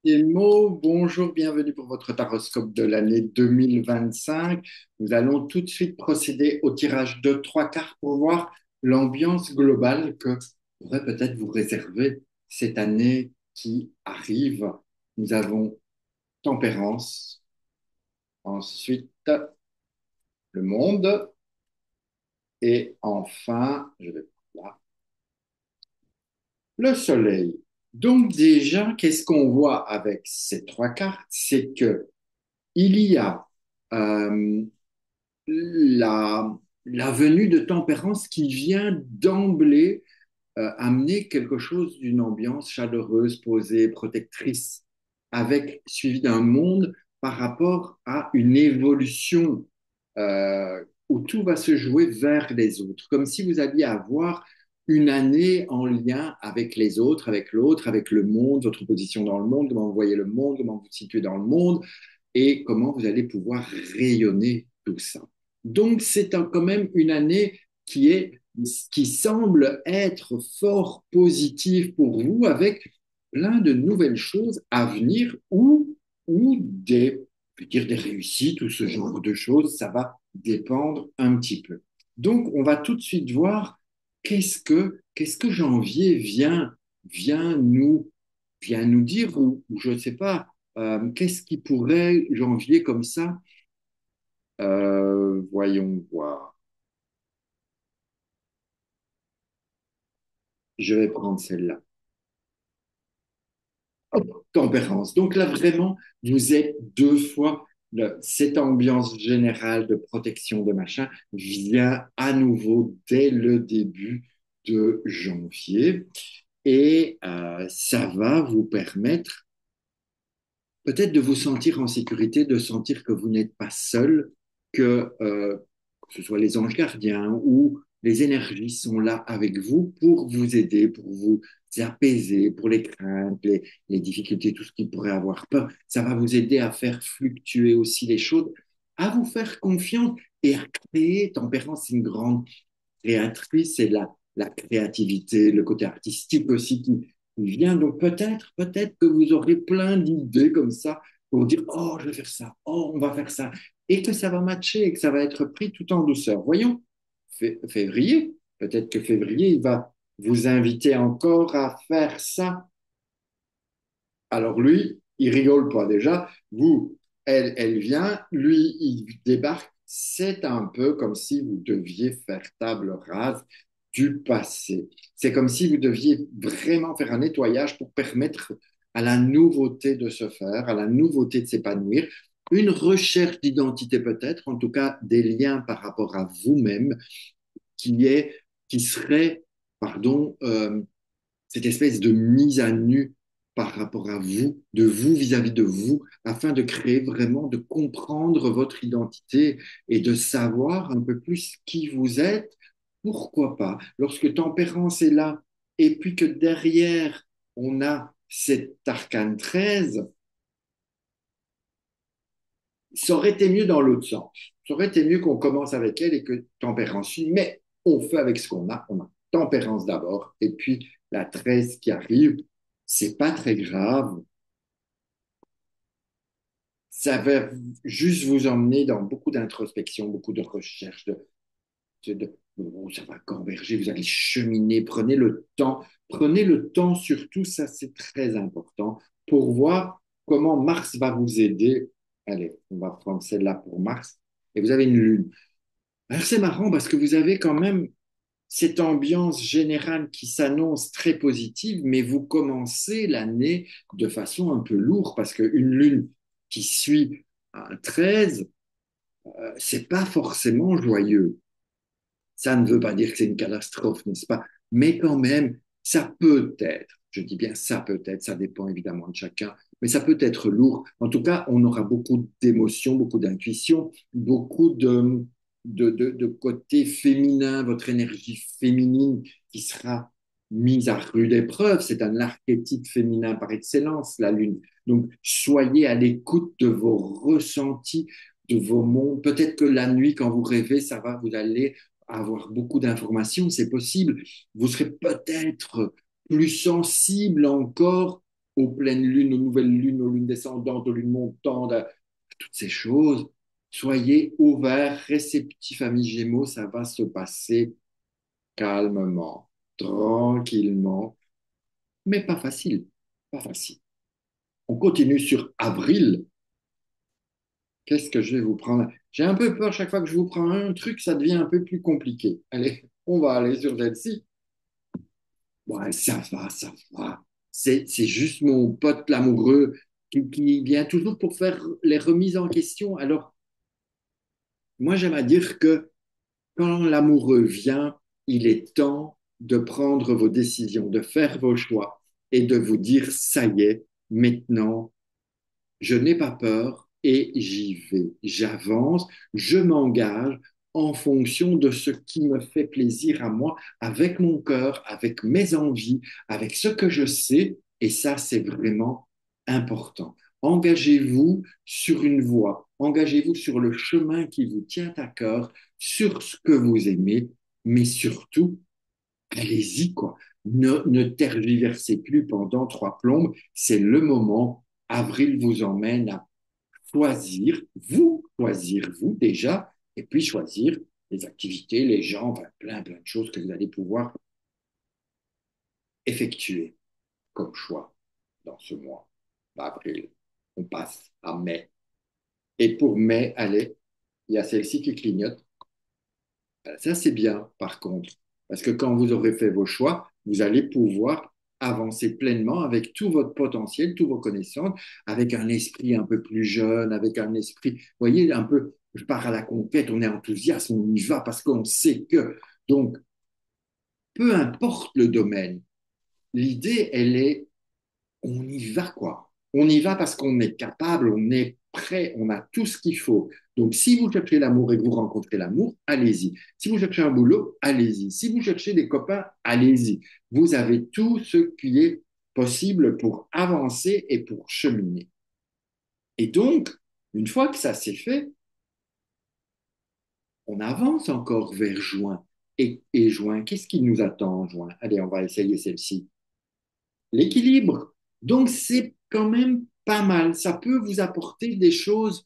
Gémeaux, bonjour, bienvenue pour votre taroscope de l'année 2025. Nous allons tout de suite procéder au tirage de trois cartes pour voir l'ambiance globale que pourrait peut-être vous réserver cette année qui arrive. Nous avons Tempérance, ensuite le Monde et enfin, je vais prendre là, le Soleil. Donc déjà, qu'est-ce qu'on voit avec ces trois cartes? C'est que il y a euh, la venue de Tempérance qui vient d'emblée amener quelque chose d'une ambiance chaleureuse, posée, protectrice, avec suivi d'un monde par rapport à une évolution où tout va se jouer vers les autres, comme si vous alliez avoir une année en lien avec les autres, avec l'autre, avec le monde, votre position dans le monde, comment vous voyez le monde, comment vous vous situez dans le monde, et comment vous allez pouvoir rayonner tout ça. Donc, c'est quand même une année qui semble être fort positive pour vous, avec plein de nouvelles choses à venir ou je veux dire des réussites ou ce genre de choses. Ça va dépendre un petit peu. Donc, on va tout de suite voir qu'est-ce que janvier vient nous dire, ou je ne sais pas, qu'est-ce qui pourrait, janvier comme ça, voyons voir. Je vais prendre celle-là. Hop, tempérance. Donc là, vraiment, vous êtes deux fois, cette ambiance générale de protection de machin vient à nouveau dès le début de janvier. Et ça va vous permettre peut-être de vous sentir en sécurité, de sentir que vous n'êtes pas seul, que ce soit les anges gardiens ou les énergies sont là avec vous pour vous aider, pour vous apaiser, pour les craintes, les difficultés, tout ce qui pourrait avoir peur. Ça va vous aider à faire fluctuer aussi les choses, à vous faire confiance et à créer. Tempérance, c'est une grande créatrice et la créativité, le côté artistique aussi qui vient. Donc peut-être que vous aurez plein d'idées comme ça pour dire, oh, je vais faire ça, oh, on va faire ça, et que ça va matcher et que ça va être pris tout en douceur. Voyons, février, peut-être que février, il va vous inviter encore à faire ça. Alors lui, il rigole pas déjà. Vous, elle vient, lui, il débarque. C'est un peu comme si vous deviez faire table rase du passé. C'est comme si vous deviez vraiment faire un nettoyage pour permettre à la nouveauté de se faire, à la nouveauté de s'épanouir, une recherche d'identité peut-être, en tout cas des liens par rapport à vous-même, qui est, qui serait, pardon, cette espèce de mise à nu par rapport à vous, de vous vis-à-vis de vous, afin de créer vraiment, de comprendre votre identité et de savoir un peu plus qui vous êtes. Pourquoi pas, lorsque Tempérance est là, et puis que derrière, on a cet arcane 13, ça aurait été mieux dans l'autre sens. Ça aurait été mieux qu'on commence avec elle et que Tempérance suit, mais on fait avec ce qu'on a. On a Tempérance d'abord, et puis la 13 qui arrive, c'est pas très grave. Ça va juste vous emmener dans beaucoup d'introspection, beaucoup de recherche, ça va converger, vous allez cheminer, prenez le temps surtout, ça c'est très important, pour voir comment Mars va vous aider. Allez, on va prendre celle-là pour Mars. Et vous avez une lune. Alors c'est marrant parce que vous avez quand même cette ambiance générale qui s'annonce très positive, mais vous commencez l'année de façon un peu lourde parce qu'une lune qui suit un 13, c'est pas forcément joyeux. Ça ne veut pas dire que c'est une catastrophe, n'est-ce pas? Mais quand même, ça peut être, je dis bien ça peut être, ça dépend évidemment de chacun, mais ça peut être lourd. En tout cas, on aura beaucoup d'émotions, beaucoup d'intuition, beaucoup de côté féminin, votre énergie féminine qui sera mise à rude épreuve. C'est un archétype féminin par excellence, la Lune. Donc, soyez à l'écoute de vos ressentis, de vos mondes. Peut-être que la nuit, quand vous rêvez, ça va, vous allez avoir beaucoup d'informations, c'est possible. Vous serez peut-être plus sensible encore aux pleines lunes, aux nouvelles lunes, aux lunes descendantes, aux lunes montantes, à toutes ces choses. Soyez ouverts, réceptifs, amis Gémeaux, ça va se passer calmement, tranquillement, mais pas facile, pas facile. On continue sur avril. Qu'est-ce que je vais vous prendre? J'ai un peu peur chaque fois que je vous prends un truc, ça devient un peu plus compliqué. Allez, on va aller sur celle-ci. Ouais, ça va, ça va. C'est juste mon pote l'amoureux qui vient toujours pour faire les remises en question. Alors, moi, j'aime à dire que quand l'amoureux vient, il est temps de prendre vos décisions, de faire vos choix et de vous dire, ça y est, maintenant, je n'ai pas peur et j'y vais. J'avance, je m'engage en fonction de ce qui me fait plaisir à moi, avec mon cœur, avec mes envies, avec ce que je sais. Et ça, c'est vraiment important. Engagez-vous sur une voie, engagez-vous sur le chemin qui vous tient à cœur, sur ce que vous aimez, mais surtout, allez-y, quoi. Ne tergiversez plus pendant trois plombes. C'est le moment. Avril vous emmène à choisir vous déjà, et puis choisir les activités, les gens, enfin, plein de choses que vous allez pouvoir effectuer comme choix dans ce mois d'avril. On passe à mai. Et pour mai, allez, il y a celle-ci qui clignote. Ça, c'est bien, par contre, parce que quand vous aurez fait vos choix, vous allez pouvoir avancer pleinement avec tout votre potentiel, toutes vos connaissances, avec un esprit un peu plus jeune, avec un esprit, vous voyez, un peu, je pars à la conquête, on est enthousiaste, on y va parce qu'on sait que. Donc, peu importe le domaine, l'idée, elle est on y va, quoi. On y va parce qu'on est capable, on est prêt, on a tout ce qu'il faut. Donc, si vous cherchez l'amour et que vous rencontrez l'amour, allez-y. Si vous cherchez un boulot, allez-y. Si vous cherchez des copains, allez-y. Vous avez tout ce qui est possible pour avancer et pour cheminer. Et donc, une fois que ça s'est fait, on avance encore vers juin. Et juin, qu'est-ce qui nous attend en juin? Allez, on va essayer celle-ci. L'équilibre. Donc, c'est quand même pas mal. Ça peut vous apporter des choses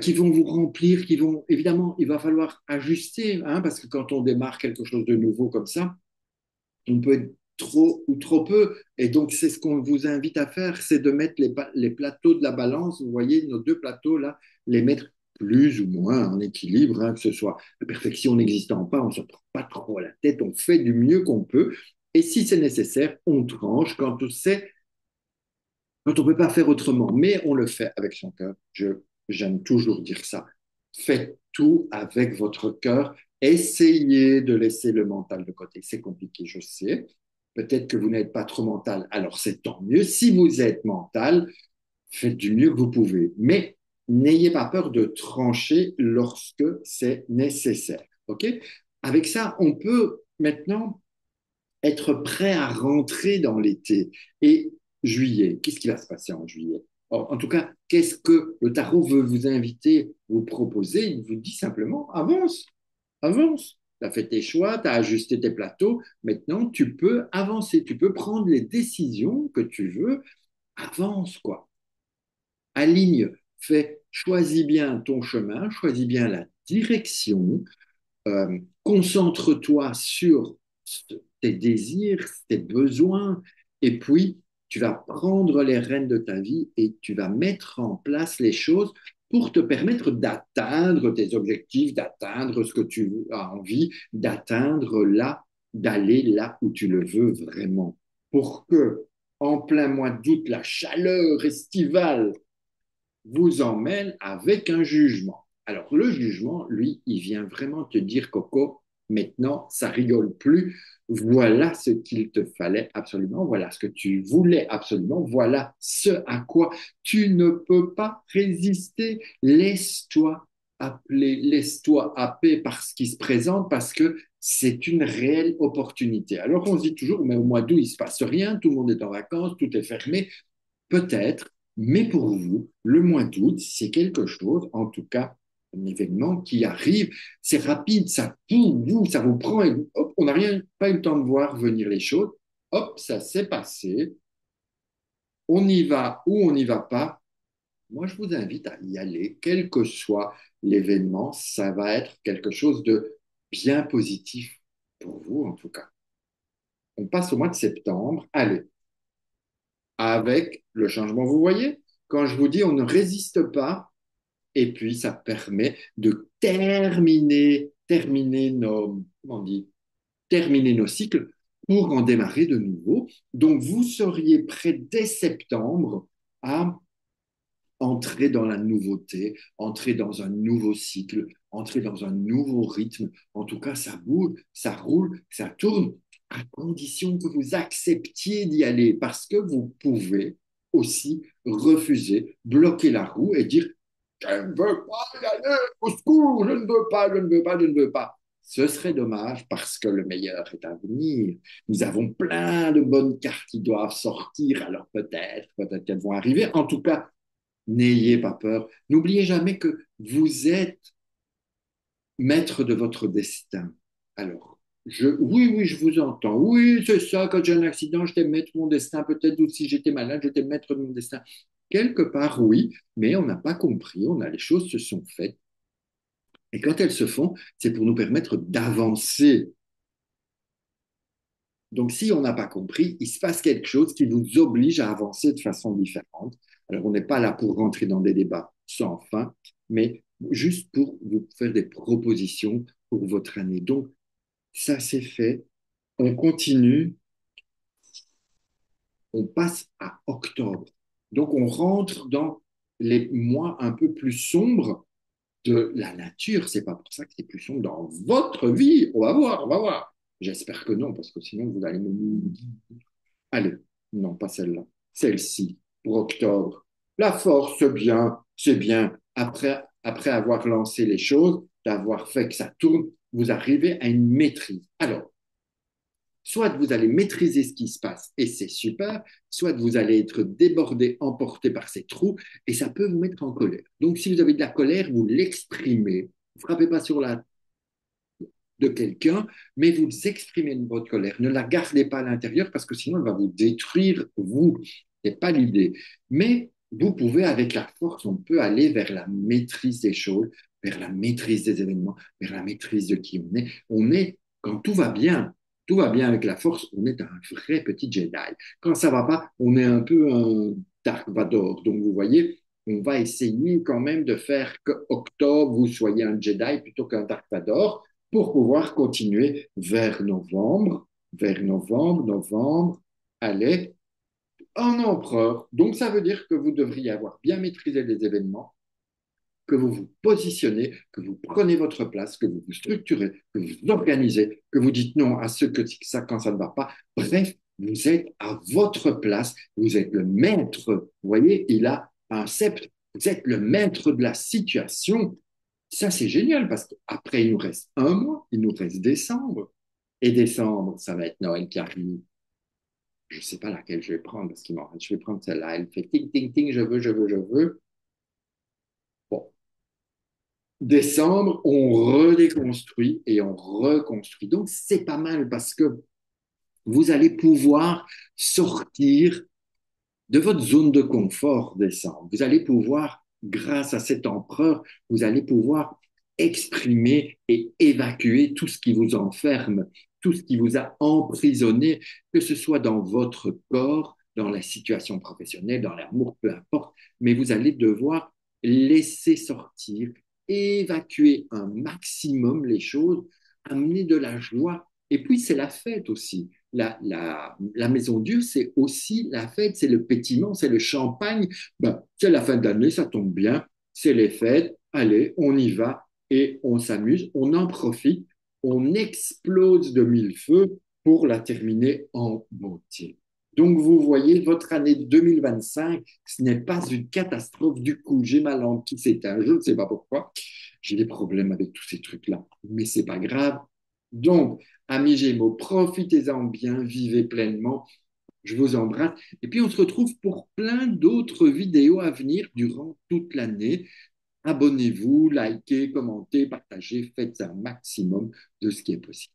qui vont vous remplir, qui vont, évidemment, il va falloir ajuster, hein, parce que quand on démarre quelque chose de nouveau comme ça, on peut être trop ou trop peu. Et donc, c'est ce qu'on vous invite à faire, c'est de mettre les plateaux de la balance, vous voyez, nos deux plateaux là, les mettre plus ou moins en équilibre, hein, que ce soit la perfection n'existant pas, on ne se prend pas trop à la tête, on fait du mieux qu'on peut. Et si c'est nécessaire, on tranche quand on ne peut pas faire autrement, mais on le fait avec son cœur. J'aime toujours dire ça. Faites tout avec votre cœur. Essayez de laisser le mental de côté. C'est compliqué, je sais. Peut-être que vous n'êtes pas trop mental, alors c'est tant mieux. Si vous êtes mental, faites du mieux que vous pouvez. Mais n'ayez pas peur de trancher lorsque c'est nécessaire. OK? Avec ça, on peut maintenant être prêt à rentrer dans l'été. Et juillet, qu'est-ce qui va se passer en juillet? Or, en tout cas, qu'est-ce que le tarot veut vous inviter, vous proposer? Il vous dit simplement, avance, avance. Tu as fait tes choix, tu as ajusté tes plateaux, maintenant tu peux avancer, tu peux prendre les décisions que tu veux, avance quoi. Aligne, fais, choisis bien ton chemin, choisis bien la direction, concentre-toi sur tes désirs, tes besoins, et puis tu vas prendre les rênes de ta vie et tu vas mettre en place les choses pour te permettre d'atteindre tes objectifs, d'atteindre ce que tu as envie, d'atteindre là, d'aller là où tu le veux vraiment. Pour que, en plein mois d'août, la chaleur estivale vous emmène avec un jugement. Alors, le jugement, lui, il vient vraiment te dire, Coco, maintenant, ça rigole plus. Voilà ce qu'il te fallait absolument. Voilà ce que tu voulais absolument. Voilà ce à quoi tu ne peux pas résister. Laisse-toi appeler, laisse-toi happer par ce qui se présente parce que c'est une réelle opportunité. Alors, on se dit toujours, mais au mois d'août, il ne se passe rien, tout le monde est en vacances, tout est fermé. Peut-être, mais pour vous, le mois d'août, c'est quelque chose, en tout cas, un événement qui arrive, c'est rapide, ça vous prend et hop, on n'a rien, pas eu le temps de voir venir les choses. Hop, ça s'est passé. On y va ou on n'y va pas. Moi, je vous invite à y aller, quel que soit l'événement. Ça va être quelque chose de bien positif pour vous, en tout cas. On passe au mois de septembre. Allez, avec le changement, vous voyez, quand je vous dis on ne résiste pas, et puis ça permet de terminer nos, comment on dit, terminer nos cycles pour en démarrer de nouveau. Donc, vous seriez prêt dès septembre à entrer dans la nouveauté, entrer dans un nouveau cycle, entrer dans un nouveau rythme. En tout cas, ça bouge, ça roule, ça tourne, à condition que vous acceptiez d'y aller, parce que vous pouvez aussi refuser, bloquer la roue et dire je ne veux pas y aller, au secours, je ne veux pas, je ne veux pas, je ne veux pas. Ce serait dommage parce que le meilleur est à venir. Nous avons plein de bonnes cartes qui doivent sortir, alors peut-être qu'elles vont arriver. En tout cas, n'ayez pas peur. N'oubliez jamais que vous êtes maître de votre destin. Alors, oui, je vous entends. Oui, c'est ça, quand j'ai un accident, j'étais maître de mon destin. Peut-être aussi si j'étais malade, j'étais maître de mon destin. Quelque part, oui, mais on n'a pas compris. Les choses se sont faites. Et quand elles se font, c'est pour nous permettre d'avancer. Donc, si on n'a pas compris, il se passe quelque chose qui vous oblige à avancer de façon différente. Alors, on n'est pas là pour rentrer dans des débats sans fin, mais juste pour vous faire des propositions pour votre année. Donc, ça, c'est fait. On continue, on passe à octobre. Donc, on rentre dans les mois un peu plus sombres de la nature. C'est pas pour ça que c'est plus sombre dans votre vie. On va voir, on va voir. J'espère que non, parce que sinon, vous allez me... Allez, non, pas celle-là. Celle-ci, pour octobre. La force, c'est bien. Après avoir lancé les choses, d'avoir fait que ça tourne, vous arrivez à une maîtrise. Alors, soit vous allez maîtriser ce qui se passe et c'est super, soit vous allez être débordé, emporté par ces trous et ça peut vous mettre en colère. Donc, si vous avez de la colère, vous l'exprimez. Vous ne frappez pas sur la de quelqu'un, mais vous exprimez votre colère. Ne la gardez pas à l'intérieur parce que sinon elle va vous détruire, vous. Ce n'est pas l'idée. Mais vous pouvez, avec la force, on peut aller vers la maîtrise des choses, vers la maîtrise des événements, vers la maîtrise de qui on est. On est, quand tout va bien avec la force, on est un vrai petit Jedi. Quand ça va pas, on est un peu un Dark Vador. Donc vous voyez, on va essayer quand même de faire que octobre, vous soyez un Jedi plutôt qu'un Dark Vador pour pouvoir continuer vers novembre, allez, un empereur. Donc, ça veut dire que vous devriez avoir bien maîtrisé les événements, que vous vous positionnez, que vous prenez votre place, que vous vous structurez, que vous organisez, que vous dites non à ceux que ça quand ça ne va pas. Bref, vous êtes à votre place, vous êtes le maître. Vous voyez, il a un sceptre. Vous êtes le maître de la situation. Ça, c'est génial parce qu'après, il nous reste un mois, il nous reste décembre. Et décembre, ça va être Noël qui arrive. Je ne sais pas laquelle je vais prendre parce qu'il m'en reste. Je vais prendre celle-là. Elle fait ting, ting, ting, je veux. Bon, décembre, on redéconstruit et on reconstruit. Donc, c'est pas mal parce que vous allez pouvoir sortir de votre zone de confort décembre. Vous allez pouvoir, grâce à cet empereur, vous allez pouvoir exprimer et évacuer tout ce qui vous enferme, tout ce qui vous a emprisonné, que ce soit dans votre corps, dans la situation professionnelle, dans l'amour, peu importe, mais vous allez devoir laisser sortir, évacuer un maximum les choses, amener de la joie. Et puis, c'est la fête aussi. La maison Dieu, c'est aussi la fête, c'est le pétillement, c'est le champagne. Ben, c'est la fin de l'année, ça tombe bien, c'est les fêtes. Allez, on y va et on s'amuse, on en profite, on explose de mille feux pour la terminer en beauté. Donc, vous voyez, votre année 2025, ce n'est pas une catastrophe du coup. J'ai ma lampe qui s'éteint, je ne sais pas pourquoi. J'ai des problèmes avec tous ces trucs-là, mais c'est pas grave. Donc, amis Gémeaux, profitez-en bien, vivez pleinement. Je vous embrasse. Et puis, on se retrouve pour plein d'autres vidéos à venir durant toute l'année. Abonnez-vous, likez, commentez, partagez, faites un maximum de ce qui est possible.